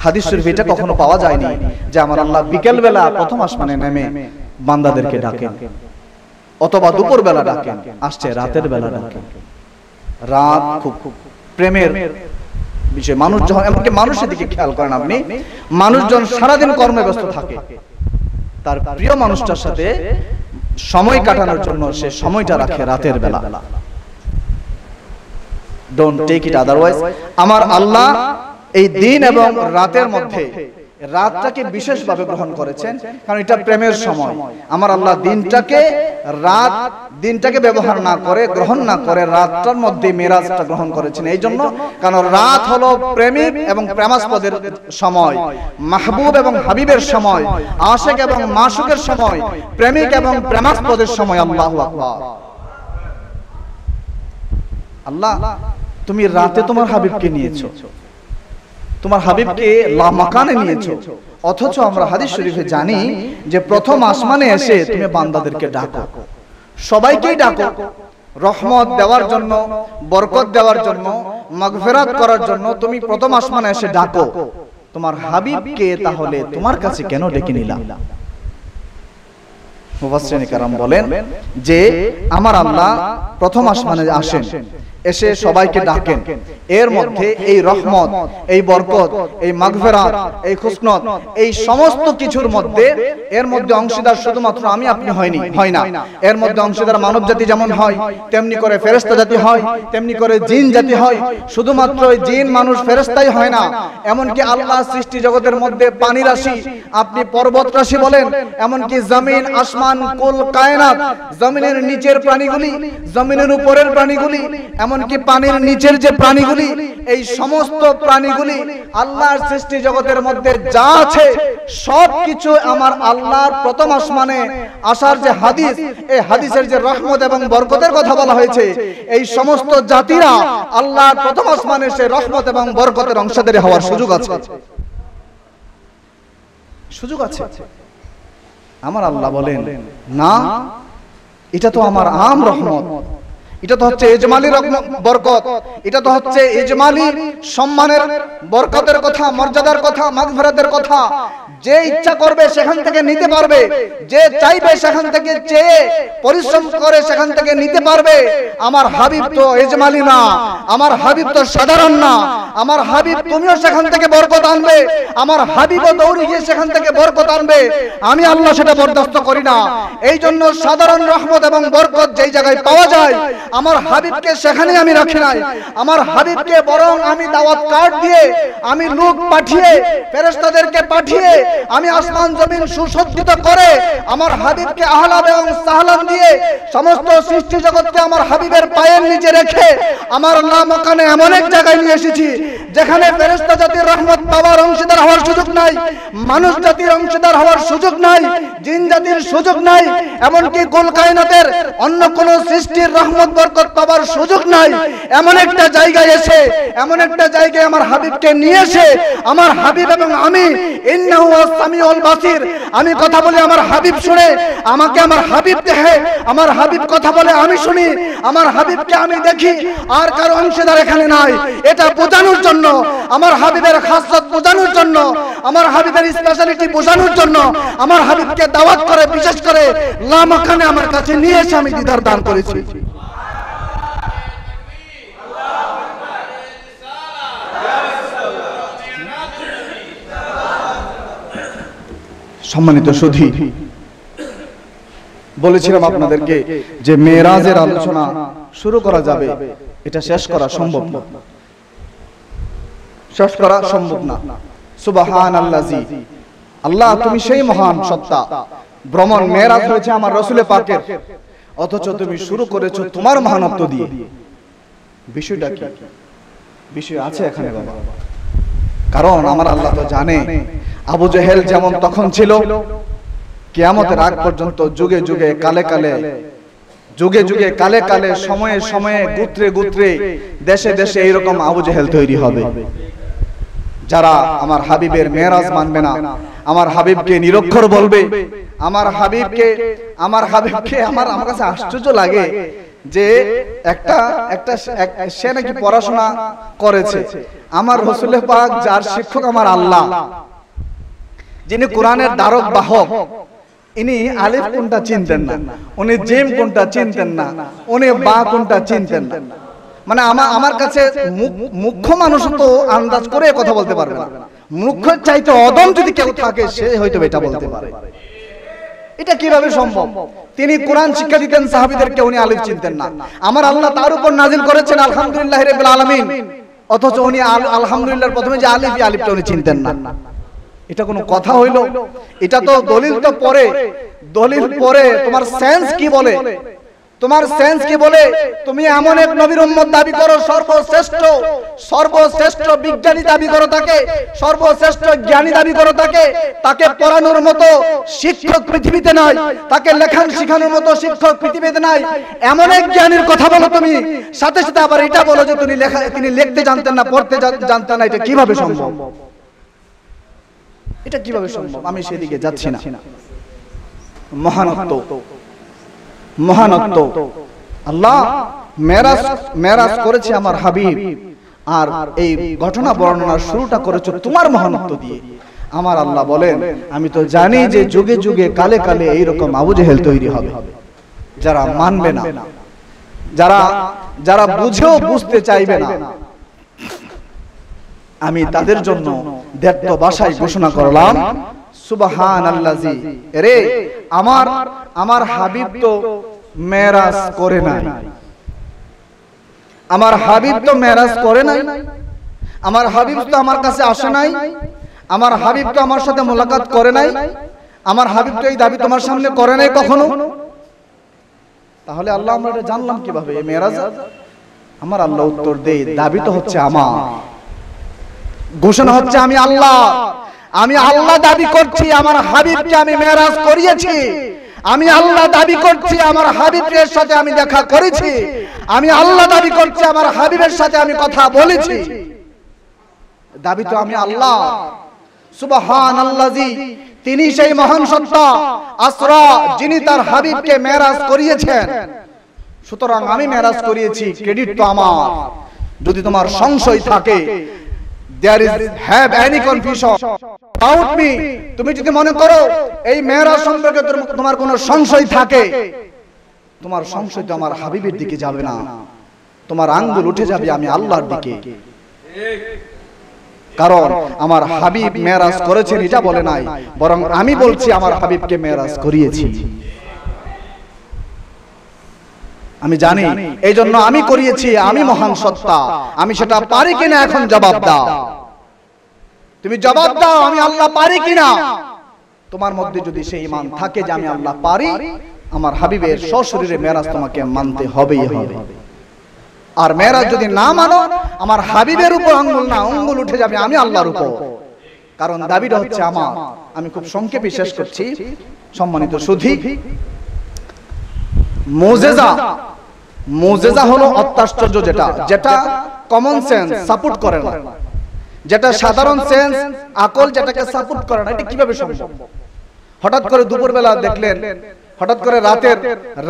S1: হাদিস শরীফে এটা কখনো পাওয়া যায়নি যে আমার আল্লাহ বিকেল বেলা প্রথম আসমানে নেমে বান্দাদেরকে ডাকেন অথবা দুপুর বেলা ডাকেন। আসছে রাতের বেলা ডাকেন। রাত খুব প্রেমের বিষয়। মানুষ যখন, এমনকি মানুষের দিকে খেয়াল করেন আপনি, মানুষজন সারাদিন কর্মে ব্যস্ত থাকে, তার প্রিয় মানুষটার সাথে সময় কাটানোর জন্য সে সময়টা রাখে রাতের বেলা। Don't take it otherwise. আমার আল্লাহ এই দিন এবং রাতের মধ্যে রাতটাকে বিশেষভাবে গ্রহণ করেছেন, কারণ এটা প্রেমের সময়। আমার আল্লাহ দিনটাকে ব্যবহার না করে, গ্রহণ না করে রাতটার মধ্যে মেরাজটা গ্রহণ করেছেন। এই জন্য, কারণ রাত হলো প্রেমিক এবং প্রেমাস্পদের সময়, মাহবুব এবং হাবিবের সময়, আশিক এবং মাশুকের সময়, প্রেমিক এবং প্রেমাস্পদের সময়। আল্লাহু আকবার। আল্লাহ, তুমি রাতে তোমার হাবিবকে নিয়েছো, তোমার হাবিবকে লামাকানে নিয়েছো, অথচ আমরা হাদিস শরীফে জানি যে প্রথম আসমানে এসে তুমি বান্দাদেরকে ডাকো, সবাইকেই ডাকো, রহমত দেওয়ার জন্য, বরকত দেওয়ার জন্য, মাগফিরাত করার জন্য তুমি প্রথম আসমানে এসে ডাকো। তোমার হাবিবকে তাহলে তোমার কাছে কেন ডেকে নিলা? মুফাসসিরিন کرام বলেন যে আমার আল্লাহ প্রথম আসমানে আসেন, এসে সবাইকে ডাকেন। এর মধ্যে এই রহমত, এই বরকত, এই মাগফিরাত, এই খুশনত, এই সমস্ত কিছুর মধ্যে এর মধ্যে অংশীদার শুধুমাত্র আমি আপনি হয় না। এর মধ্যে অংশীদার মানব জাতি যেমন হয়, তেমনি করে ফেরেশতা জাতি হয়, তেমনি করে জিন জাতি হয়। শুধুমাত্র জিন, মানুষ, ফেরেশতাই হয় না, এমনকি আল্লাহ সৃষ্টি জগতের মধ্যে পানি রাশি, আপনি পর্বত রাশি বলেন, এমনকি জমিন, আসমান, কুল কায়নাত, জমিনের নিচের প্রাণীগুলি, জমিনের উপরের প্রাণীগুলি, এমনকি পানির নিচের যে প্রাণীগুলি, এই সমস্ত প্রাণীগুলি আল্লাহর সৃষ্টি জগতের মধ্যে যা আছে সবকিছু আমার আল্লাহর প্রথম আসমানে আসার যে হাদিস, এই হাদিসের যে রহমত এবং বরকতের কথা বলা হয়েছে, এই সমস্ত জাতিরা আল্লাহর প্রথম আসমানে সে রহমত এবং বরকতের অংশীদার হওয়ার সুযোগ আছে। আমার আল্লাহ বলেন না, এটা তো আমার আম রহমত, এটা তো হচ্ছে ইজমালি বরকত, এটা তো হচ্ছে ইজমালি সম্মানের বরকতের কথা, মর্যাদার কথা, মাগফিরাতের কথা। যে ইচ্ছা করবে সেখান থেকে নিতে পারবে, যে চাইবে সেখান থেকে চেয়ে পরিশ্রম করে সেখান থেকে নিতে পারবে। আমার হাবিব তো এজমালি না, আমার হাবিব তো সাধারণ না। আমার হাবিব তুমিও সেখান থেকে বরকত আনবে, আমার হাবিবও দৌড়ে গিয়ে সেখান থেকে বরকত আনবে। আমি আল্লাহ সেটা বরদাস্ত করি না। এই জন্য সাধারণ রহমত এবং বরকত যেই জায়গায় পাওয়া যায়, আমার হাবিবকে সেখানে আমি রাখি নাই। আমার হাবিবকে বরং আমি দাওয়াত কার্ড দিয়ে, আমি লোক পাঠিয়ে, ফেরেশতাদেরকে পাঠিয়ে, আমি আসমান জমিন সুসজ্জিত করে আমার হাবিবকে আহলান এবং সাহলান দিয়ে সমস্ত সৃষ্টি জগৎকে আমার হাবিবের পায়ের নিচে রেখে আমার আল্লাহ মাকানে এমন এক জায়গায় নিয়ে এসেছি যেখানে ফেরেশতা জাতির রহমত পাওয়ার অংশীদার হওয়ার সুযোগ নাই, মানুষ জাতির অংশীদার হওয়ার সুযোগ নাই, জিন জাতির সুযোগ নাই, এমনকি কুল কায়নাতের অন্য কোন সৃষ্টির রহমত বরকত পাওয়ার সুযোগ নাই। এমন একটা জায়গায় এসে, এমন একটা জায়গায় আমার হাবিবকে নিয়ে এসে, আমার হাবিব এবং আমি, ইন্নাহু আস-সামিউল বাসির, আমি কথা বলি আমার হাবিব শুনে, আমাকে আমার হাবিব দেখে, আমার হাবিব কথা বলে আমি শুনি, আমার হাবিবকে আমি দেখি, আর কারো অংশীদার এখানে নাই। এটা বোঝানোর জন্য, আমার হাবিবের খাসলত বোঝানোর জন্য, আমার হাবিবের স্পেশালিটি বোঝানোর জন্য আমার হাবিবকে দাওয়াত করে, বিশেষ করে লামাখানে আমার কাছে নিয়ে এসে আমি দিদার দান করেছি। সম্মানিত সুধী, বলেছিলাম আপনাদেরকে যে মেরাজের আলোচনা শুরু করা যাবে, এটা শেষ করা সম্ভব না, শেষ করা সম্ভব না। সুবহানাল্লাযী, আল্লাহ তুমি সেই মহান সত্তা, ভ্রমণ মেরাজ হয়েছে আমার রাসূলে পাকের, অথচ তুমি শুরু করেছো তোমার মহানত্ব দিয়ে। বিষয়টা কি? বিষয় আছে এখানে বাবা, কারণ আমার আল্লাহ তো জানে আবু জেহেল যেমন তখন ছিল, কিয়ামতের আগ পর্যন্ত যুগে যুগে কালে কালে, যুগে যুগে কালে কালে, সময়ে সময়ে, গোত্রে গোত্রে, দেশে দেশে এইরকম আবু জেহেল তৈরি হবে যারা আমার হাবিবের মেরাজ মানবে না, আমার হাবিবকে নিরক্ষর বলবে, আমার হাবিবকে আমার কাছে আশ্চর্য লাগে যে একটা সে নাকি পড়াশোনা করেছে, আমার রাসূল পাক যার শিক্ষক আমার আল্লাহ, যিনি কোরআনের ধারক বাহক, ইনি আলিফ কোনটা চিনতেন না, উনি জিম কোনটা চিনতেন না, উনি বা কোনটা চিনতেন না। মানে আমার কাছে মুখ্য মানুষ তো আন্দাজ করে কথা বলতে পারবে না, মুখ্য চাইতে অদম যদি কেউ থাকে সে হয়তো এটা বলতে পারে। এটা কিভাবে সম্ভব? তিনি কোরআন শিক্ষা দিতেন সাহাবীদেরকে, উনি আলিফ চিনতেন না। আমার আল্লাহ তার উপর নাজিল করেছেন আলহামদুলিল্লাহি রাব্বিল আলামিন, অথচ উনি আলহামদুলিল্লাহর প্রথমে যে আলিফ, এই আলিফটা উনি চিনতেন না। এটা কোনো কথা হইল? এটা তো দলিল তো পরে, দলিল পরে। তোমার সেন্স কি বলে? তোমার সেন্স কি বলে? তুমি এমন এক নবীর উম্মত দাবি করো, সর্বশ্রেষ্ঠ, সর্বশ্রেষ্ঠ বিজ্ঞানী দাবি করো তাকে, সর্বশ্রেষ্ঠ জ্ঞানী দাবি করো তাকে, তাকে পড়ানোর মতো শিক্ষক পৃথিবীতে নাই, তাকে লেখান শেখানোর মতো শিক্ষক পৃথিবীতে নাই, এমন এক জ্ঞানীর কথা বলো তুমি, সাথে সাথে আবার এটা বলো যে তিনি লিখতে জানতেন না, পড়তে জানতেন না। এটা কিভাবে সম্ভব? এটা কিভাবে সম্ভব? আমি সেদিকে যাচ্ছি না। মহানত্ব, মহানত্ব, আল্লাহ মেরাজ করেছে আমার হাবিব, আর এই ঘটনা বর্ণনার শুরুটা করেছে তোমার মহানত্ব দিয়ে। আমার আল্লাহ বলেন, আমি তো জানি যে যুগে যুগে কালে কালে এইরকম আবু জেহেল তৈরি হবে, যারা মানবে না, যারা বুঝেও বুঝতে চাইবে না। আমি তাদের জন্য দেড় ভাষায় ঘোষণা করলাম, সুবহানাল্লাযী, রে আমার হাবিব তো মেরাজ করে নাই, আমার হাবিব তো মেরাজ করে নাই, আমার হাবিব তো আমার কাছে আসে নাই, আমার হাবিব তো আমার সাথে মোলাকাত করে নাই, আমার হাবিব তো এই দাবি তোমার সামনে করে নাই কখনো। তাহলে আল্লাহ আমরা এটা জানলাম কিভাবে এই মেরাজ? আমার আল্লাহ উত্তর দেয়, দাবি তো হচ্ছে আমার, ঘোষণা হচ্ছে আমি আল্লাহ দাবি করছি আমার হাবিবকে আমি মেরাজ করিয়েছি, আমি আল্লাহ দাবি করছি আমার হাবিবের সাথে আমি দেখা করেছি, আমি আল্লাহ দাবি করছি আমার হাবিবের সাথে আমি কথা বলেছি। দাবি তো আমি আল্লাহ। সুবহানাল্লাযী, তিনি সেই মহান সত্তা আসরা, যিনি তার হাবিবকে মেরাজ করিয়েছেন। সুতরাং আমি মেরাজ করিয়েছি, ক্রেডিট তো আমার। যদি তোমার সংশয় থাকে,
S2: there is have any confusion about me, তুমি যদি মনে করো এই মেরাজ সম্পর্কে তোমার কোনো সংশয় থাকে, তোমার সংশয় তো আমার হাবিবের দিকে যাবে না, তোমার আঙ্গুল উঠে যাবে আমি আল্লাহর দিকে। কারণ আমার হাবিব মেরাজ করেছেন এটা বলে নাই, বরং আমি বলছি আমার হাবিবকে মেরাজ করিয়েছি। আমি জানি, এই জন্য আমি করিয়েছি, আমি মহান সত্তা, আমি সেটা পারি কিনা এখন জবাব দাও। তুমি জবাব দাও আমি আল্লাহ পারি কিনা। তোমার মধ্যে যদি সেই ঈমান থাকে যে আমি আল্লাহ পারি, আমার হাবিবের সশরীরে মেরাজ তোমাকে মানতে হবেই হবে। আর মেরাজ যদি না মানো, আমার হাবিবের উপর আঙ্গুল না, আঙ্গুল উঠে যাবে আমি আল্লাহর উপর। কারণ দাবিটা হচ্ছে আমার। আমি খুব সংক্ষেপে শেষ করছি। সম্মানিত সুধী, মুজিজা, মুজিজা হলো অত্যাশ্চর্য, যেটা কমন সেন্স সাপোর্ট করে না, যেটা সাধারণ সেন্স আকল যেটাকে সাপোর্ট করে না। এটা কিভাবে সম্ভব? হঠাৎ করে দুপুরবেলা দেখলেন, হঠাৎ করে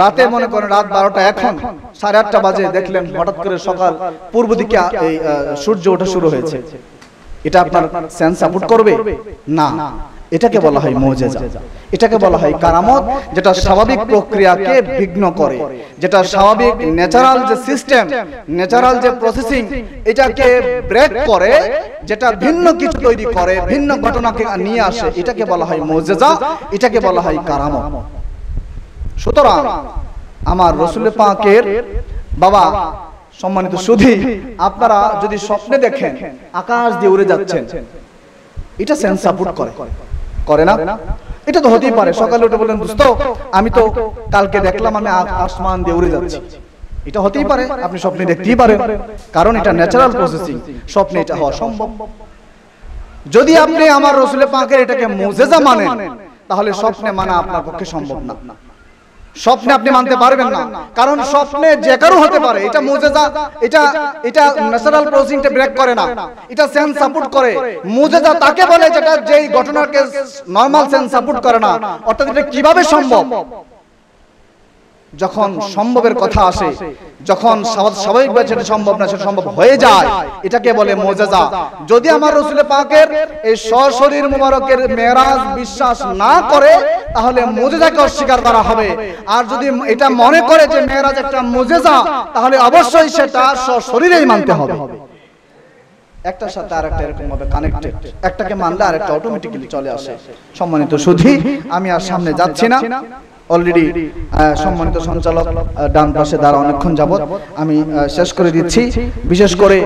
S2: রাতে মনে করেন রাত 12টা, এখন 8:30 বাজে, দেখলেন হঠাৎ করে সকাল পূর্ব দিকে এই সূর্য ওঠা শুরু হয়েছে। এটা আপনার সেন্স সাপোর্ট করবে না। এটাকে বলা হয় মুজিজা, এটাকে বলা হয় কারামত, যেটা স্বাভাবিক প্রক্রিয়াকে বিঘ্ন করে, যেটা স্বাভাবিক ন্যাচারাল যে সিস্টেম, ন্যাচারাল যে প্রসেসিং, এটাকে ব্রেক করে, যেটা ভিন্ন কিছু তৈরি করে, ভিন্ন ঘটনাকে নিয়ে আসে, এটাকে বলা হয় মুজিজা, এটাকে বলা হয় কারামত। সুতরাং আমার রাসূল পাকের বাবা, সম্মানিত সুধী, আপনারা যদি স্বপ্নে দেখেন আকাশ দিয়ে উড়ে যাচ্ছেন, এটা সেন্স সাপোর্ট করে না? এটা তো হতেই পারে। সকালে উঠে বলেন, দোস্ত আমি তো কালকে দেখলাম আমি আসমান দিয়ে উড়ে যাচ্ছি। এটা হতেই পারে, আপনি স্বপ্নে দেখতেই পারেন, কারণ এটা ন্যাচারাল প্রসেসিং, স্বপ্নে এটা হওয়া সম্ভব। যদি আপনি আমার রাসূল পাকের এটাকে মুজিজা মানেন, তাহলে স্বপ্নে মানা আপনার পক্ষে সম্ভব না। স্বপ্নে আপনি মানতে পারবেন না, কারণ স্বপ্নে যে কারো হতে পারে। এটা মুজিজা, এটা ন্যাচারাল প্রসেসিংটা ব্রেক করে না, এটা সেন্স সাপোর্ট করে। মুজিজা তাকে বলে যেটা যেই ঘটনাকে নরমাল সেন্স সাপোর্ট করে না। অর্থাৎ এটা কিভাবে সম্ভব? যখন সম্ভবের কথা আসে, যখন স্বাভাবিকভাবে সেটা সম্ভব না, সেটা সম্ভব হয়ে যায়, এটাকে বলে মুজিজা। যদি আমার রাসূল পাকের এই সশরীর মুবারকের মেরাজ বিশ্বাস না করে, তাহলে মুজিজাকে অস্বীকার করা হবে। আর যদি এটা মনে করে যে মেরাজ একটা মুজিজা, তাহলে অবশ্যই সেটা সশরীরেই মানতে হবে। একটার সাথে আরেকটা এরকম ভাবে কানেক্টেড, একটাকে মানলে আরেকটা অটোমেটিক্যালি চলে আসে। সম্মানিত সুধী, আমি আর সামনে যাচ্ছি না। অলরেডি সম্মানিত সঞ্চালক ডান পাশে দাঁড়া অনেকক্ষণ যাবত, আমি শেষ করে দিচ্ছি। বিশেষ করে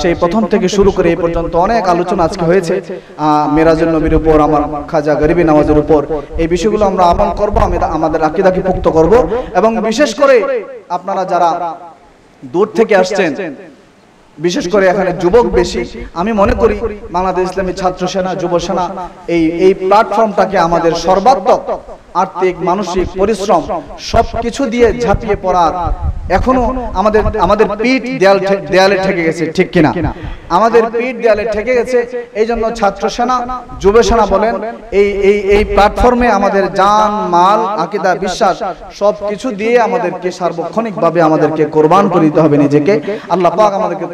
S2: সেই প্রথম থেকে শুরু করে এই পর্যন্ত অনেক আলোচনা আজকে হয়েছে মেরাজুল নবীর উপর, আমার খাজা গরিবি নওয়াজের উপর। এই বিষয়গুলো আমরা আমল করব, আমাদের আকীদাকে পুক্ত করব। এবং বিশেষ করে আপনারা যারা দূর থেকে আসছেন, বিশেষ করে এখানে যুবক বেশি, আমি মনে করি বাংলাদেশ ইসলামী ছাত্র সেনা, যুব সেনা এই প্ল্যাটফর্মটাকে আমাদের সর্বাত্মক আর্থিক মানসিক পরিশ্রম সবকিছু দিয়ে ঝাঁপিয়ে পড়ার, এখনো আমাদের পিঠ দেয়ালে ঠেকে গেছে, ঠিক কিনা? আমাদের পিঠ দেয়ালে ঠেকে গেছে। এই জন্য ছাত্র সেনা, যুব সেনা বলেন, এই প্ল্যাটফর্মে আমাদের জান, মাল, আকীদা, বিশ্বাস সবকিছু দিয়ে আমাদেরকে সার্বক্ষণিকভাবে আমাদেরকে কোরবান করে দিতে হবে নিজেকে। আল্লাহ পাক আমাদেরকে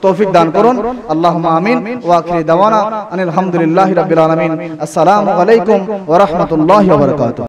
S2: তৌফিক দান করুন। আল্লাহুম্মা আমিন। ওয়া আখিরি দাওয়ানা আনিল হামদুলিল্লাহি রাব্বিল আলামিন। আসসালামু আলাইকুম ওয়া রাহমাতুল্লাহি ওয়া বারাকাতুহু।